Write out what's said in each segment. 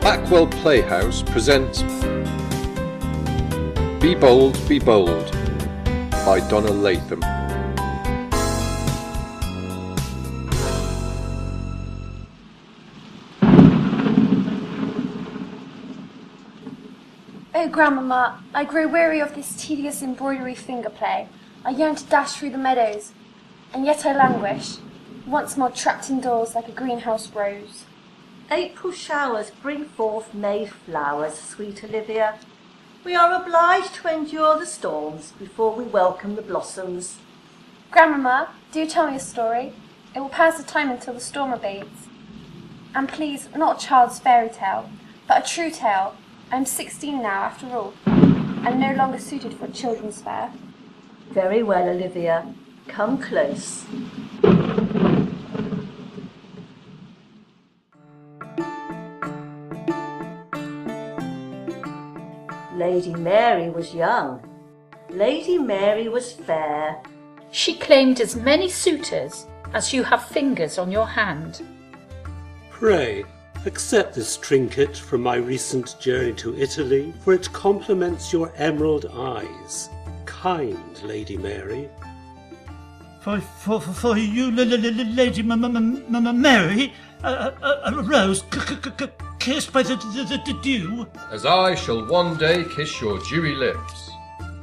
Blackwell Playhouse presents Be Bold, Be Bold by Donna Latham. Oh, Grandmama, I grow weary of this tedious embroidery finger play. I yearn to dash through the meadows, and yet I languish, once more trapped indoors like a greenhouse rose. April showers bring forth May flowers, sweet Olivia. We are obliged to endure the storms before we welcome the blossoms. Grandmama, do tell me a story. It will pass the time until the storm abates. And please, not a child's fairy tale, but a true tale. I am 16 now, after all, and no longer suited for children's fare. Very well, Olivia. Come close. Lady Mary was young. Lady Mary was fair. She claimed as many suitors as you have fingers on your hand. Pray, accept this trinket from my recent journey to Italy, for it complements your emerald eyes, kind Lady Mary. For you, Lady Mary, a rose kissed by the dew. As I shall one day kiss your dewy lips.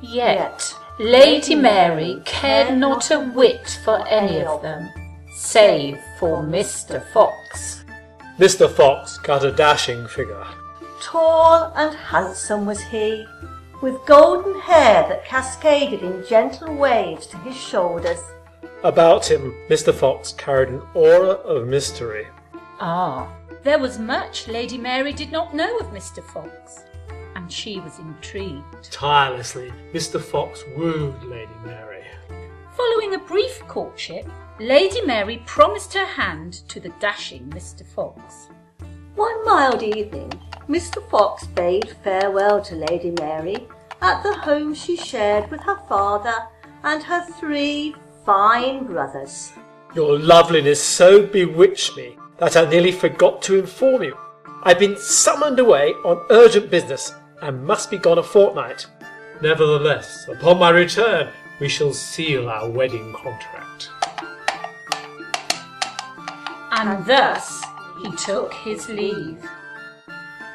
Yet Lady Mary cared not a whit for any of them, save for Mr. Fox. Mr. Fox got a dashing figure. Tall and handsome was he, with golden hair that cascaded in gentle waves to his shoulders. About him, Mr. Fox carried an aura of mystery. Ah, there was much Lady Mary did not know of Mr. Fox, and she was intrigued. Tirelessly, Mr. Fox wooed Lady Mary. Following a brief courtship, Lady Mary promised her hand to the dashing Mr. Fox. One mild evening, Mr. Fox bade farewell to Lady Mary at the home she shared with her father and her 3 fine brothers. Your loveliness so bewitched me that I nearly forgot to inform you. I've been summoned away on urgent business and must be gone a fortnight. Nevertheless, upon my return, we shall seal our wedding contract. And thus he took his leave.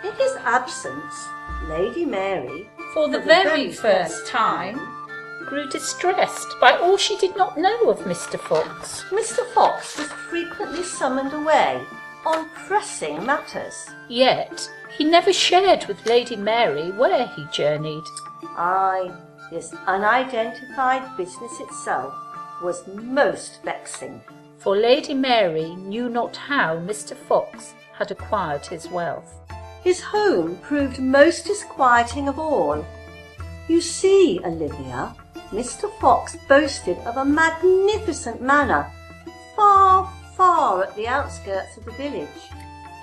In his absence, Lady Mary, For the very first time, grew distressed by all she did not know of Mr. Fox. Mr. Fox was frequently summoned away on pressing matters. Yet he never shared with Lady Mary where he journeyed. Aye, this unidentified business itself was most vexing. For Lady Mary knew not how Mr. Fox had acquired his wealth. His home proved most disquieting of all. You see, Olivia, Mr. Fox boasted of a magnificent manor, far, far at the outskirts of the village.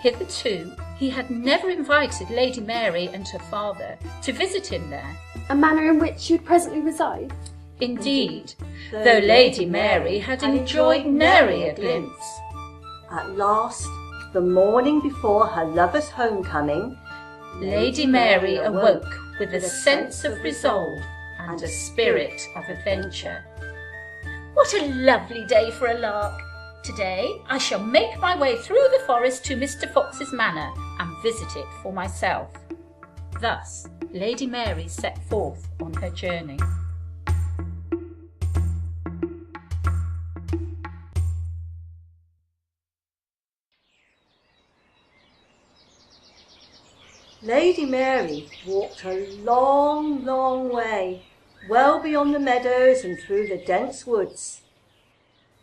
Hitherto he had never invited Lady Mary and her father to visit him there. A manor in which you would presently reside? Indeed, though Lady Mary had enjoyed nary a glimpse. At last, the morning before her lover's homecoming, Lady Mary awoke with a sense of resolve and a spirit of adventure. What a lovely day for a lark! Today I shall make my way through the forest to Mr. Fox's manor and visit it for myself. Thus Lady Mary set forth on her journey. Lady Mary walked a long, long way, well beyond the meadows and through the dense woods.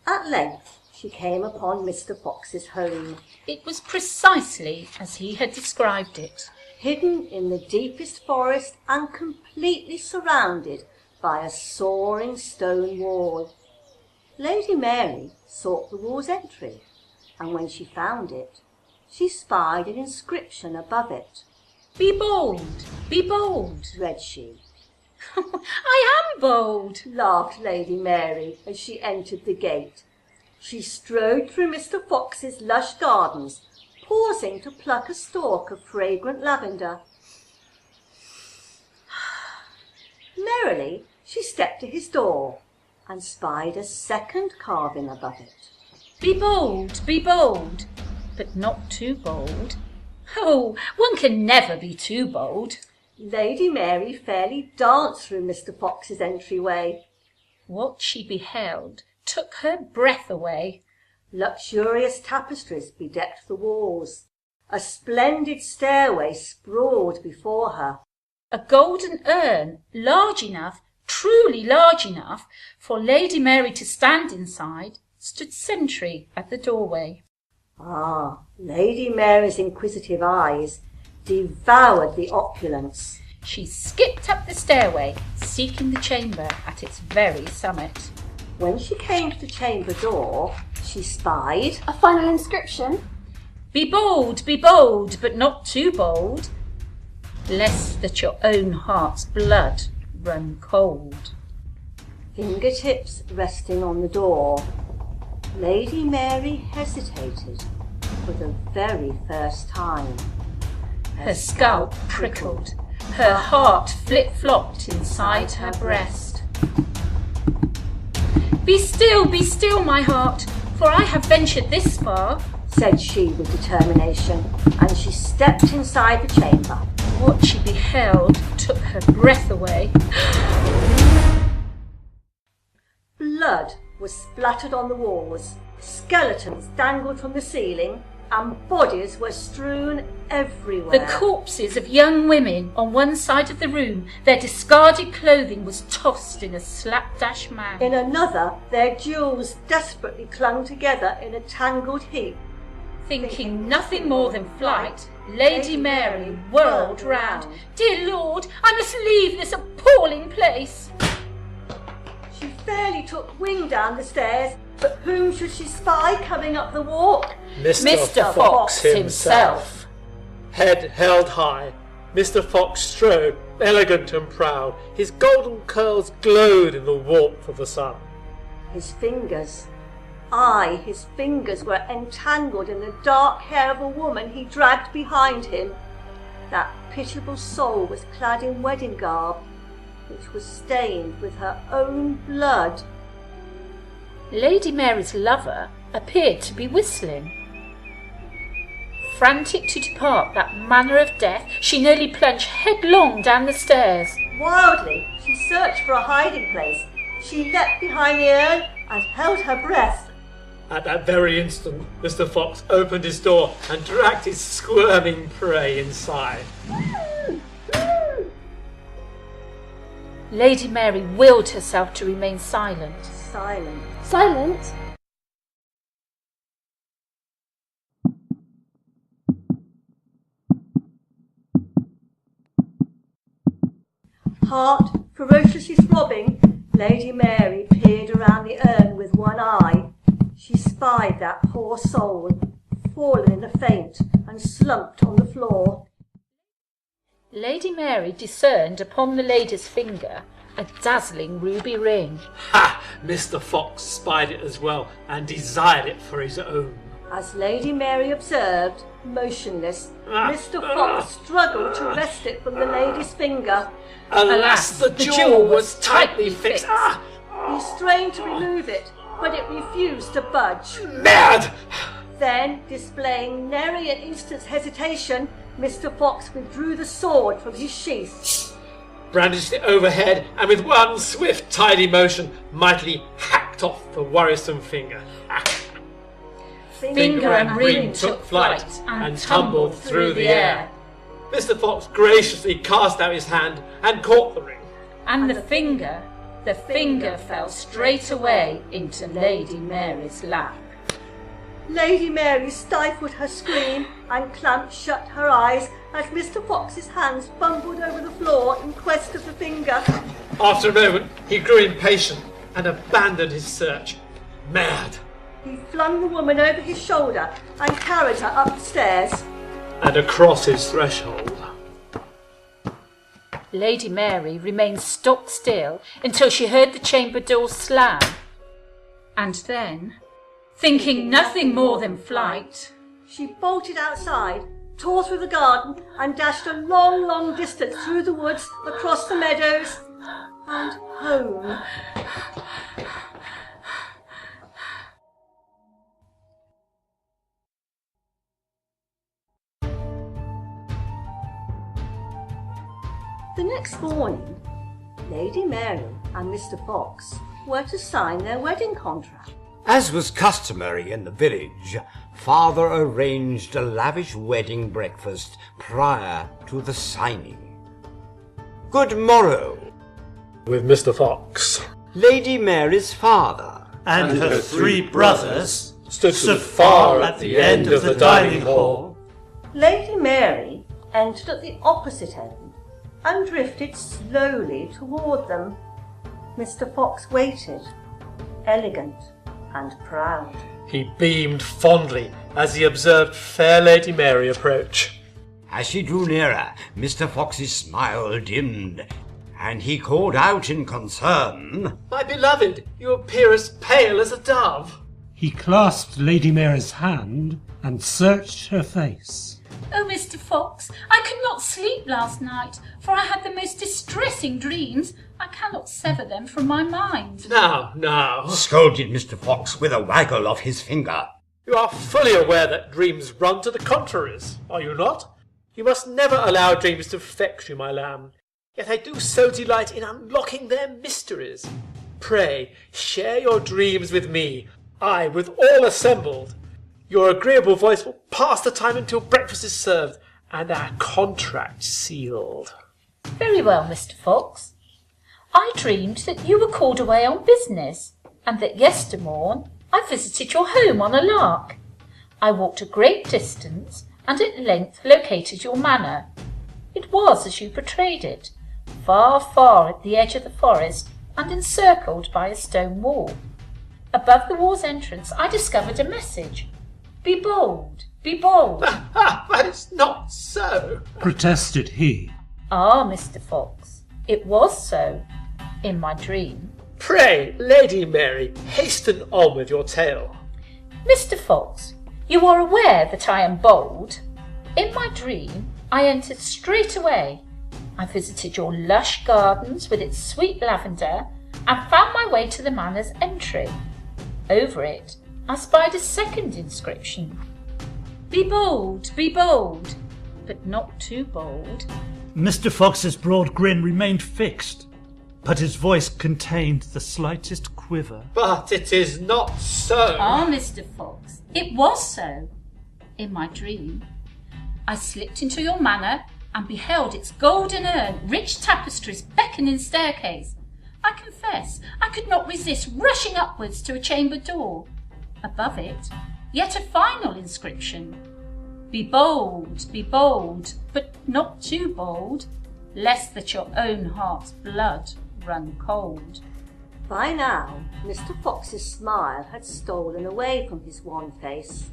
At length she came upon Mr. Fox's home. It was precisely as he had described it. Hidden in the deepest forest and completely surrounded by a soaring stone wall. Lady Mary sought the wall's entry, and when she found it, she spied an inscription above it. Be bold, read she. I am bold, laughed Lady Mary as she entered the gate. She strode through Mr. Fox's lush gardens, pausing to pluck a stalk of fragrant lavender. Merrily she stepped to his door and spied a second carving above it. Be bold, but not too bold. Oh, one can never be too bold. Lady Mary fairly danced through Mr. Fox's entryway. What she beheld took her breath away. Luxurious tapestries bedecked the walls. A splendid stairway sprawled before her. A golden urn, large enough, truly large enough, for Lady Mary to stand inside, stood sentry at the doorway. Ah, Lady Mary's inquisitive eyes devoured the opulence. She skipped up the stairway, seeking the chamber at its very summit. When she came to the chamber door, she spied A final inscription? Be bold, but not too bold, lest that your own heart's blood run cold. fingertips resting on the door. Lady Mary hesitated for the very first time. Her scalp prickled, her heart flip-flopped inside her breast. Be still, my heart, for I have ventured this far, said she with determination, and she stepped inside the chamber. What she beheld took her breath away. Blood was splattered on the walls, skeletons dangled from the ceiling, and bodies were strewn everywhere. The corpses of young women on one side of the room, their discarded clothing was tossed in a slapdash manner. In another, their jewels desperately clung together in a tangled heap. Thinking nothing more than flight, Lady Mary whirled round. Dear Lord, I must leave this appalling place. She fairly took wing down the stairs, but whom should she spy coming up the walk? Mr. Fox himself. Head held high, Mr. Fox strode, elegant and proud. His golden curls glowed in the warmth of the sun. His fingers were entangled in the dark hair of a woman he dragged behind him. That pitiable soul was clad in wedding garb, which was stained with her own blood. Lady Mary's lover appeared to be whistling. Frantic to depart that manner of death, she nearly plunged headlong down the stairs. Wildly, she searched for a hiding place. She leapt behind the urn and held her breath. At that very instant, Mr. Fox opened his door and dragged his squirming prey inside. Lady Mary willed herself to remain silent. Silent? Heart ferociously throbbing, Lady Mary peered around the urn with one eye. She spied that poor soul, fallen in a faint and slumped on the floor. Lady Mary discerned upon the lady's finger a dazzling ruby ring. Ha! Mr. Fox spied it as well and desired it for his own. As Lady Mary observed, motionless, Mr. Fox struggled to wrest it from the lady's finger. Alas, the jewel was tightly fixed. He strained to remove it, but it refused to budge. Mad! Then, displaying nary an instant's hesitation, Mr. Fox withdrew the sword from his sheath, brandished it overhead, and with one swift, tidy motion, mightily hacked off the worrisome finger. Finger and ring took flight and tumbled through the air. Mr. Fox graciously cast out his hand and caught the ring. And the finger fell straight away into Lady Mary's lap. Lady Mary stifled her scream and clamped shut her eyes as Mr. Fox's hands fumbled over the floor in quest of the finger. After a moment, he grew impatient and abandoned his search. Mad! He flung the woman over his shoulder and carried her up the stairs and across his threshold. Lady Mary remained stock still until she heard the chamber door slam. And then, thinking nothing more than flight, She bolted outside, tore through the garden, and dashed a long, long distance through the woods, across the meadows, and home. The next morning, Lady Mary and Mr. Fox were to sign their wedding contract. As was customary in the village, Father arranged a lavish wedding breakfast prior to the signing. Good morrow. With Mr. Fox. Lady Mary's father And her three brothers Stood far at the end of the dining hall. Lady Mary entered at the opposite end and drifted slowly toward them. Mr. Fox waited, elegant and proud. He beamed fondly as he observed fair Lady Mary approach. As she drew nearer, Mr. Fox's smile dimmed, and he called out in concern, My beloved, you appear as pale as a dove. He clasped Lady Mary's hand and searched her face. Oh, Mr. Fox, I could not sleep last night, for I had the most distressing dreams. I cannot sever them from my mind. Now, scolded Mr. Fox with a waggle of his finger. you are fully aware that dreams run to the contraries, are you not? You must never allow dreams to vex you, my lamb. Yet I do so delight in unlocking their mysteries. Pray, share your dreams with me, I with all assembled. Your agreeable voice will pass the time until breakfast is served, and our contract sealed. Very well, Mr. Fox. I dreamed that you were called away on business, and that yestermorn I visited your home on a lark. I walked a great distance, and at length located your manor. It was as you portrayed it, far, far at the edge of the forest, and encircled by a stone wall. Above the wall's entrance I discovered a message. Be bold, be bold. But it's not so, Protested he. Ah, Mr. Fox, it was so, in my dream. Pray, Lady Mary, hasten on with your tale. Mr. Fox, you are aware that I am bold. In my dream, I entered straight away. I visited your lush gardens with its sweet lavender and found my way to the manor's entry. Over it, I spied a second inscription. Be bold, but not too bold. Mr. Fox's broad grin remained fixed, but his voice contained the slightest quiver. But it is not so. Ah, Mr. Fox, it was so. In my dream, I slipped into your manor and beheld its golden urn, rich tapestries, beckoning staircase. I confess I could not resist rushing upwards to a chamber door. Above it, yet a final inscription. Be bold, but not too bold, lest that your own heart's blood run cold. By now, Mr. Fox's smile had stolen away from his wan face.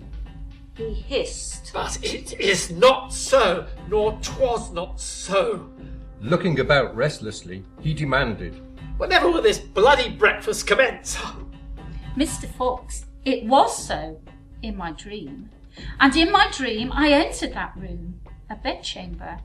He hissed. But it is not so, nor 'twas not so. Looking about restlessly, he demanded, Whenever will this bloody breakfast commence? Mr. Fox, it was so, in my dream. And in my dream I entered that room, a bedchamber.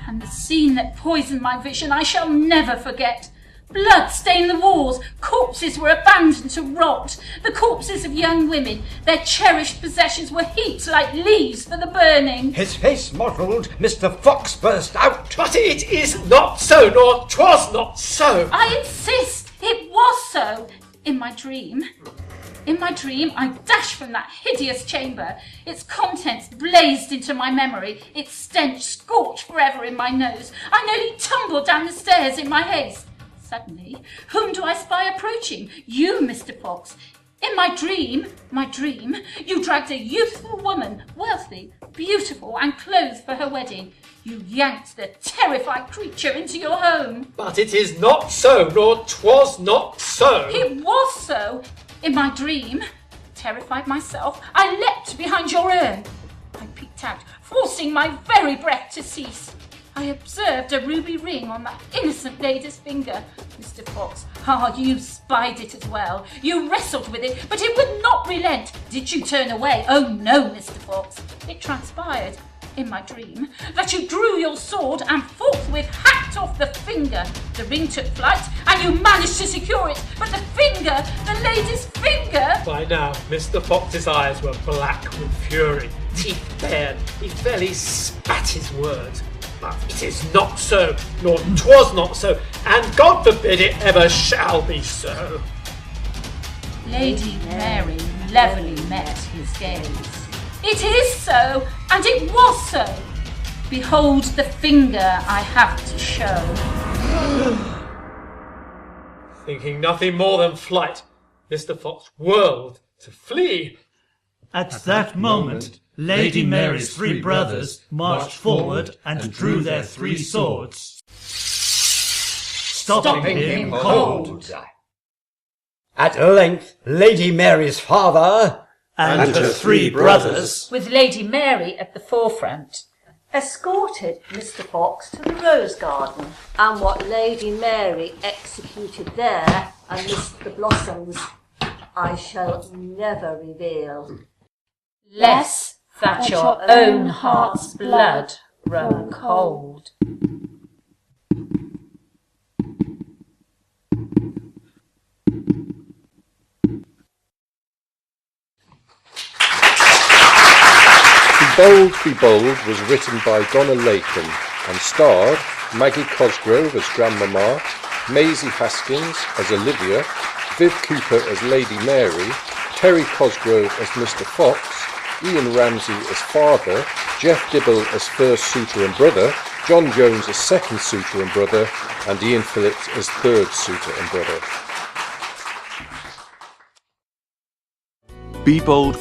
And the scene that poisoned my vision I shall never forget. Blood stained the walls, corpses were abandoned to rot. The corpses of young women, their cherished possessions were heaped like leaves for the burning. His face mottled, Mr. Fox burst out. But it is not so, nor 'twas not so. I insist, it was so, in my dream. In my dream, I dashed from that hideous chamber. Its contents blazed into my memory, its stench scorched forever in my nose. I nearly tumbled down the stairs in my haste. Suddenly, whom do I spy approaching? You, Mr. Fox. In my dream, you dragged a youthful woman, wealthy, beautiful, and clothed for her wedding. You yanked the terrified creature into your home. But it is not so, nor 'twas not so. It was so. In my dream, terrified myself, I leapt behind your urn. I peeked out, forcing my very breath to cease. I observed a ruby ring on that innocent lady's finger. Mr. Fox, you spied it as well. You wrestled with it, but it would not relent. Did you turn away? Oh no, Mr. Fox. It transpired, in my dream, that you drew your sword and forthwith hacked off the finger. The ring took flight and you managed to secure it, but the finger, the lady's finger... By now, Mr. Fox's eyes were black with fury, teeth bared. He fairly spat his words. But it is not so, nor 'twas not so, and God forbid it ever shall be so. Lady Mary levelly met his gaze. It is so, and it was so. Behold the finger I have to show. Thinking nothing more than flight, Mr. Fox whirled to flee. At that moment, Lady Mary's 3 brothers marched forward and drew their 3 swords, stopping him cold. At length, Lady Mary's father And the 3 brothers, with Lady Mary at the forefront, escorted Mr. Fox to the rose garden, and what Lady Mary executed there amidst the blossoms I shall never reveal. lest that your own heart's blood run cold. Be Bold was written by Donna Latham and starred Maggie Cosgrove as Grandmama, Maisie Haskins as Olivia, Viv Cooper as Lady Mary, Terry Cosgrove as Mr. Fox, Ian Ramsey as father, Jeff Dibble as first suitor and brother, John Jones as second suitor and brother, and Ian Phillips as third suitor and brother. Be Bold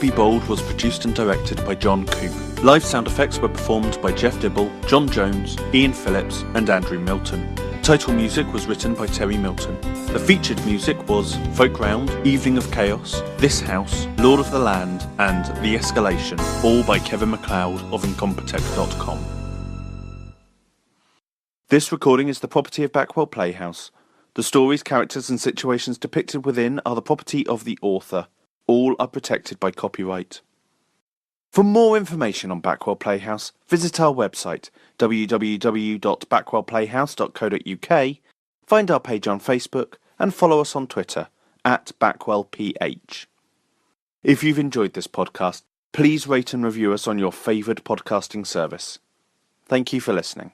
was produced and directed by John Coop. Live sound effects were performed by Jeff Dibble, John Jones, Ian Phillips and Andrew Milton. Title music was written by Terry Milton. The featured music was Folk Round, Evening of Chaos, This House, Lord of the Land and The Escalation, all by Kevin MacLeod of Incompetech.com. This recording is the property of Backwell Playhouse. The stories, characters and situations depicted within are the property of the author. All are protected by copyright. For more information on Backwell Playhouse, visit our website www.backwellplayhouse.co.uk, find our page on Facebook and follow us on Twitter @BackwellPH. If you've enjoyed this podcast, please rate and review us on your favoured podcasting service. Thank you for listening.